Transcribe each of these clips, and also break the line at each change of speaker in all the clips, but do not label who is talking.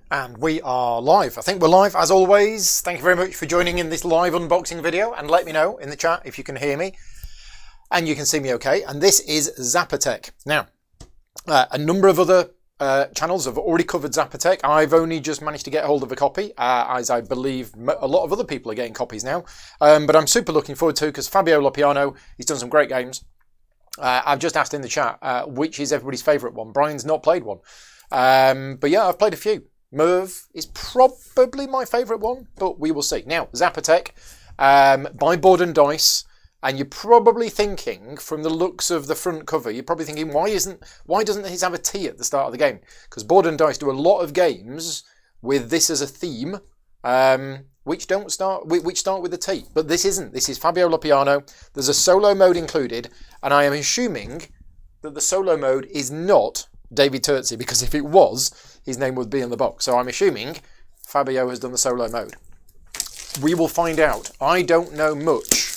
And we are live. I think we're live as always. Thank you very much for joining in this live unboxing video, and let me know in the chat if you can hear me and you can see me okay. And this is Zapotec. Now, a number of other channels have already covered Zapotec. I've only just managed to get hold of a copy, as I believe a lot of other people are getting copies now. But I'm super looking forward to, because Fabio Lopiano, he's done some great games. I've just asked in the chat, which is everybody's favourite one. Brian's not played one. But yeah, I've played a few. Merv is probably my favourite one, but we will see. Now, Zapotec by Board and Dice, and you're probably thinking, from the looks of the front cover, you're probably thinking, why doesn't his have a T at the start of the game? Because Board and Dice do a lot of games with this as a theme, which start with a T. But this isn't. This is Fabio Lopiano. There's a solo mode included, and I am assuming that the solo mode is not David Turtzi, because if it was, his name would be in the box. So I'm assuming Fabio has done the solo mode. We will find out. I don't know much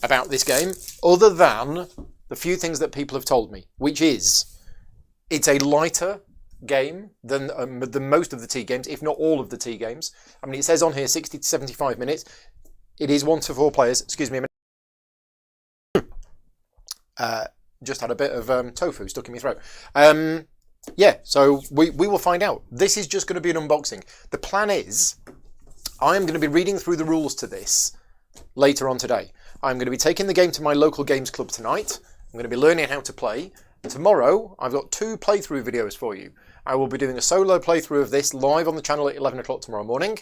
about this game, other than the few things that people have told me, which is it's a lighter game than most of the T games, if not all of the T games. I mean, it says on here 60 to 75 minutes. It is 1 to 4 players. Excuse me a minute. Just had a bit of tofu stuck in my throat. Yeah, so we will find out. This is just going to be an unboxing. The plan is I am going to be reading through the rules to this later on today. I'm going to be taking the game to my local games club tonight. I'm going to be learning how to play. And tomorrow, I've got 2 playthrough videos for you. I will be doing a solo playthrough of this live on the channel at 11 o'clock tomorrow morning.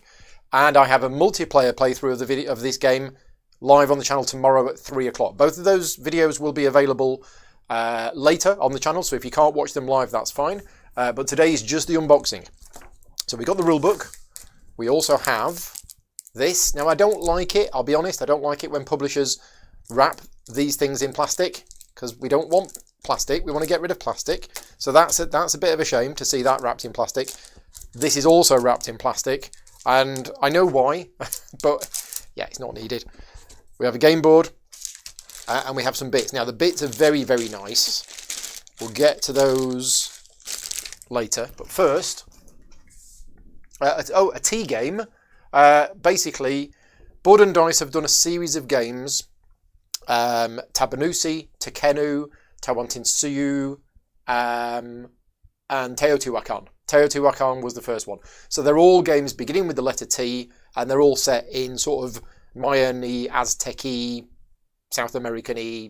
And I have a multiplayer playthrough of this game live on the channel tomorrow at 3 o'clock. Both of those videos will be available later on the channel, so if you can't watch them live, that's fine. But today is just the unboxing. So we got the rulebook. We also have this. Now, I don't like it, I'll be honest, I don't like it when publishers wrap these things in plastic, because we don't want plastic, we want to get rid of plastic. So that's a bit of a shame to see that wrapped in plastic. This is also wrapped in plastic, and I know why, but yeah, it's not needed. We have a game board. And we have some bits. Now, the bits are very, very nice. We'll get to those later. But first, a T game. Basically, Board and Dice have done a series of games. Tabanusi, Tekenu, Tawantinsuyu, and Teotihuacan. Teotihuacan was the first one. So they're all games beginning with the letter T, and they're all set in sort of Mayan-y, Aztec-y, South American-y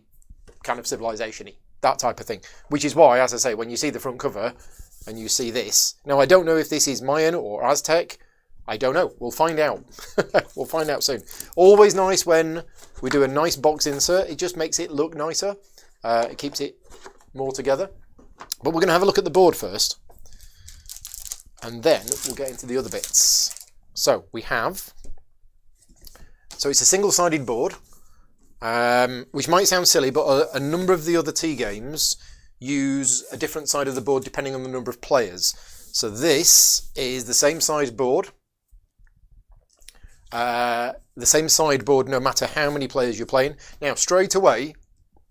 kind of civilization-y, that type of thing. Which is why, as I say, when you see the front cover and you see this, now I don't know if this is Mayan or Aztec. I don't know. We'll find out. We'll find out soon. Always nice when we do a nice box insert. It just makes it look nicer. It keeps it more together. But we're going to have a look at the board first, and then we'll get into the other bits. So we have. So it's a single-sided board. Which might sound silly, but a number of the other T games use a different side of the board depending on the number of players. So this is the same size board. The same sideboard no matter how many players you're playing. Now, straight away,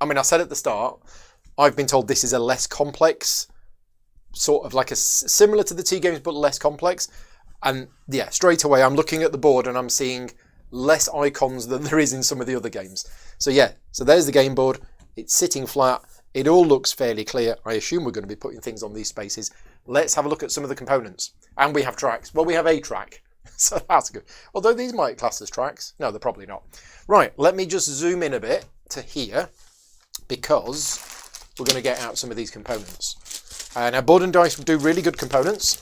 I mean, I said at the start, I've been told this is a less complex, sort of like similar to the T games, but less complex. And yeah, straight away, I'm looking at the board and I'm seeing less icons than there is in some of the other games. So yeah, so there's the game board. It's sitting flat. It all looks fairly clear. I assume we're going to be putting things on these spaces. Let's have a look at some of the components. And we have tracks. Well, we have a track. So that's good. Although these might class as tracks. No, they're probably not. Right, let me just zoom in a bit to here, because we're going to get out some of these components. Now, Board and Dice do really good components.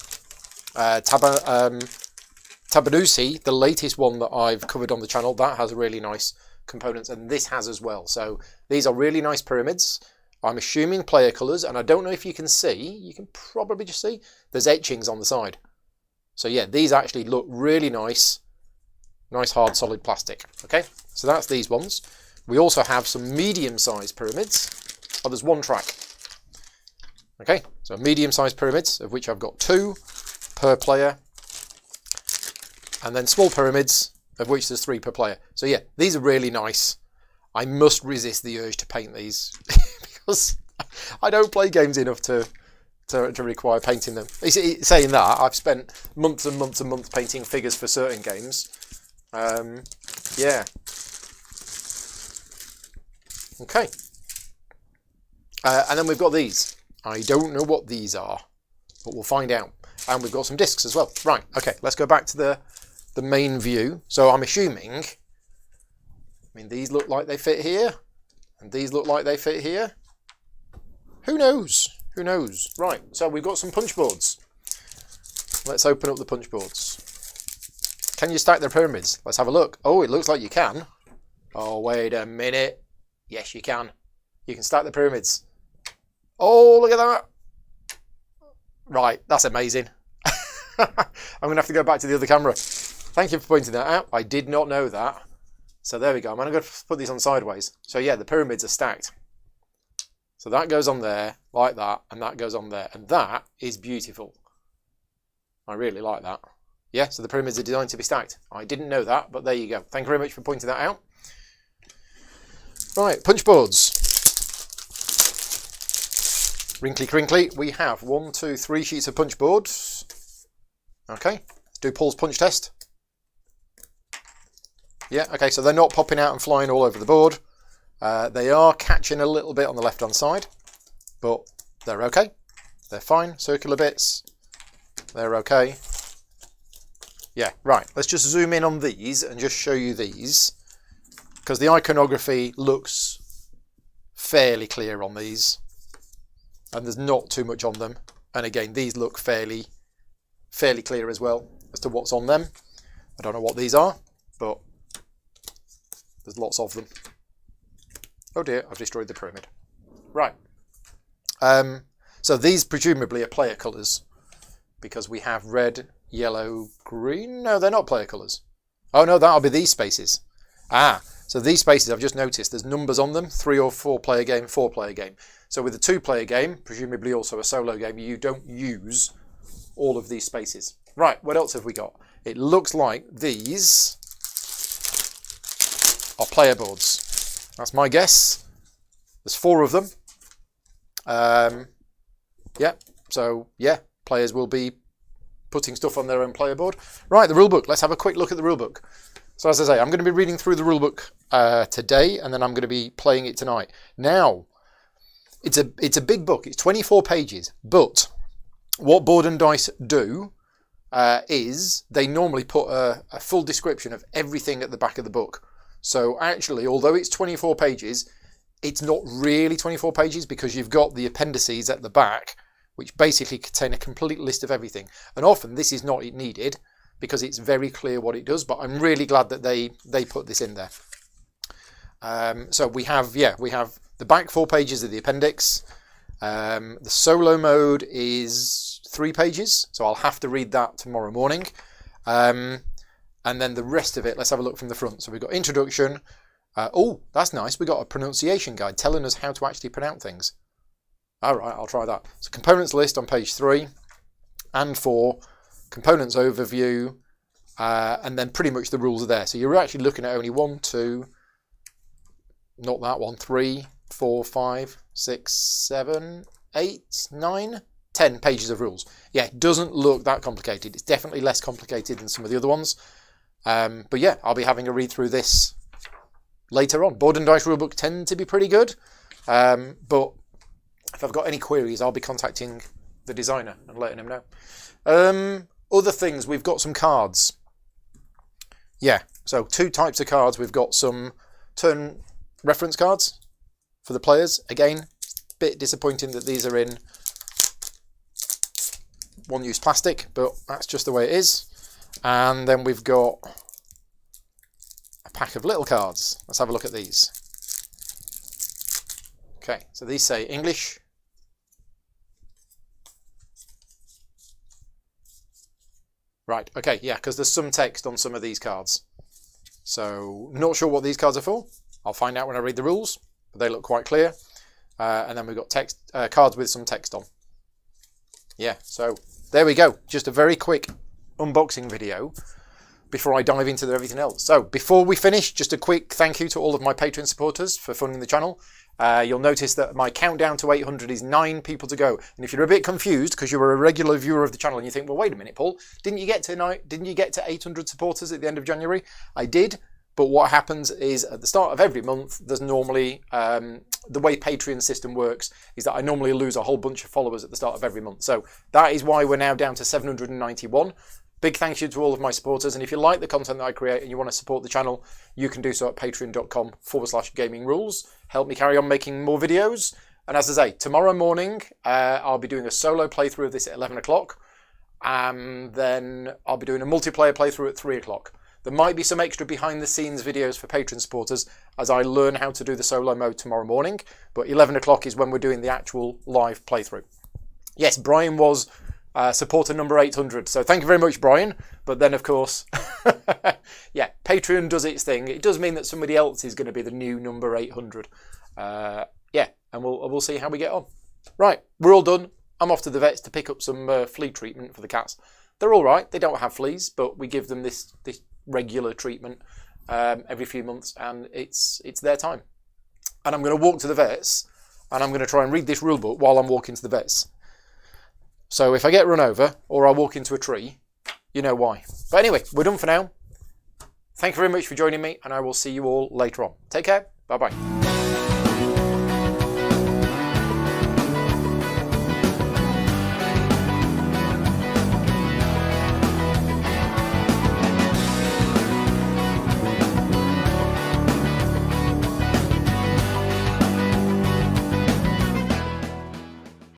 Tabanusi, the latest one that I've covered on the channel, that has really nice components, and this has as well. So these are really nice pyramids. I'm assuming player colours, and I don't know if you can see, you can probably just see, there's etchings on the side. So yeah, these actually look really nice. Nice hard solid plastic. Okay, so that's these ones. We also have some medium-sized pyramids. Oh, there's one track. Okay, so medium-sized pyramids, of which I've got 2 per player. And then small pyramids, of which there's 3 per player. So yeah, these are really nice. I must resist the urge to paint these because I don't play games enough to to require painting them. Saying that, I've spent months and months and months painting figures for certain games. Yeah. Okay. And then we've got these. I don't know what these are, but we'll find out. And we've got some discs as well. Right, okay, let's go back to the main view. So I'm assuming, these look like they fit here, and these look like they fit here. Who knows? Who knows? Right, so we've got some punch boards. Let's open up the punch boards. Can you stack the pyramids? Let's have a look. Oh, it looks like you can. Oh, wait a minute. Yes, you can. You can stack the pyramids. Oh, look at that. Right, that's amazing. I'm going to have to go back to the other camera. Thank you for pointing that out. I did not know that. So there we go. I'm going to put these on sideways. So yeah, the pyramids are stacked. So that goes on there like that, and that goes on there. And that is beautiful. I really like that. Yeah, so the pyramids are designed to be stacked. I didn't know that, but there you go. Thank you very much for pointing that out. Right, punch boards. Wrinkly crinkly. We have 1, 2, 3 sheets of punch boards. Okay, let's do Paul's punch test. Yeah, okay, so they're not popping out and flying all over the board. They are catching a little bit on the left-hand side, but they're okay. They're fine. Circular bits, they're okay. Yeah, right. Let's just zoom in on these and just show you these, because the iconography looks fairly clear on these, and there's not too much on them. And again, these look fairly clear as well as to what's on them. I don't know what these are, but there's lots of them. Oh dear, I've destroyed the pyramid. Right. So these presumably are player colours, because we have red, yellow, green. No, they're not player colours. Oh no, that'll be these spaces. Ah, so these spaces I've just noticed there's numbers on them. 3 or 4 player game, 4 player game. So with a 2 player game, presumably also a solo game, you don't use all of these spaces. Right, what else have we got? It looks like these are player boards. That's my guess. There's 4 of them. Yeah, so yeah, players will be putting stuff on their own player board. Right, the rulebook. Let's have a quick look at the rulebook. So as I say, I'm going to be reading through the rulebook today, and then I'm going to be playing it tonight. Now, it's a big book. It's 24 pages, but what Board and Dice do is they normally put a full description of everything at the back of the book. So actually, although it's 24 pages, it's not really 24 pages, because you've got the appendices at the back, which basically contain a complete list of everything. And often this is not needed, because it's very clear what it does, but I'm really glad that they put this in there. So we have the back 4 pages of the appendix. The solo mode is 3 pages, so I'll have to read that tomorrow morning. And then the rest of it, let's have a look from the front. So we've got introduction. Oh, that's nice. We've got a pronunciation guide telling us how to actually pronounce things. All right, I'll try that. So components list on page 3 and 4, components overview, and then pretty much the rules are there. So you're actually looking at only 1, 2, not that one, 3, 4, 5, 6, 7, 8, 9, 10 pages of rules. Yeah, it doesn't look that complicated. It's definitely less complicated than some of the other ones. But yeah, I'll be having a read through this later on. Board and Dice rulebook tend to be pretty good, but if I've got any queries, I'll be contacting the designer and letting him know. Other things, we've got some cards. Yeah, so 2 types of cards. We've got some turn reference cards for the players. Again, a bit disappointing that these are in one-use plastic, but that's just the way it is. And then we've got a pack of little cards. Let's have a look at these. Okay, so these say English. Right, okay, yeah, because there's some text on some of these cards. So, not sure what these cards are for. I'll find out when I read the rules, but they look quite clear. And then we've got text cards with some text on. Yeah, so there we go. Just a very quick unboxing video before I dive into everything else. So before we finish, just a quick thank you to all of my Patreon supporters for funding the channel. You'll notice that my countdown to 800 is 9 people to go. And if you're a bit confused because you're a regular viewer of the channel and you think, well, wait a minute, Paul, didn't you get to 800 supporters at the end of January? I did. But what happens is at the start of every month, there's normally, the way Patreon system works is that I normally lose a whole bunch of followers at the start of every month. So that is why we're now down to 791. Big thank you to all of my supporters. And if you like the content that I create and you want to support the channel, you can do so at patreon.com/gaming rules. Help me carry on making more videos. And as I say, tomorrow morning, I'll be doing a solo playthrough of this at 11 o'clock. And then I'll be doing a multiplayer playthrough at 3 o'clock. There might be some extra behind the scenes videos for Patreon supporters as I learn how to do the solo mode tomorrow morning. But 11 o'clock is when we're doing the actual live playthrough. Yes, Brian was supporter number 800. So thank you very much, Brian. But then, of course, yeah, Patreon does its thing. It does mean that somebody else is going to be the new number 800. Yeah, and we'll see how we get on. Right, we're all done. I'm off to the vets to pick up some flea treatment for the cats. They're all right. They don't have fleas, but we give them this regular treatment every few months, and it's their time. And I'm going to walk to the vets, and I'm going to try and read this rule book while I'm walking to the vets. So if I get run over or I walk into a tree, you know why. But anyway, we're done for now. Thank you very much for joining me, and I will see you all later on. Take care. Bye-bye.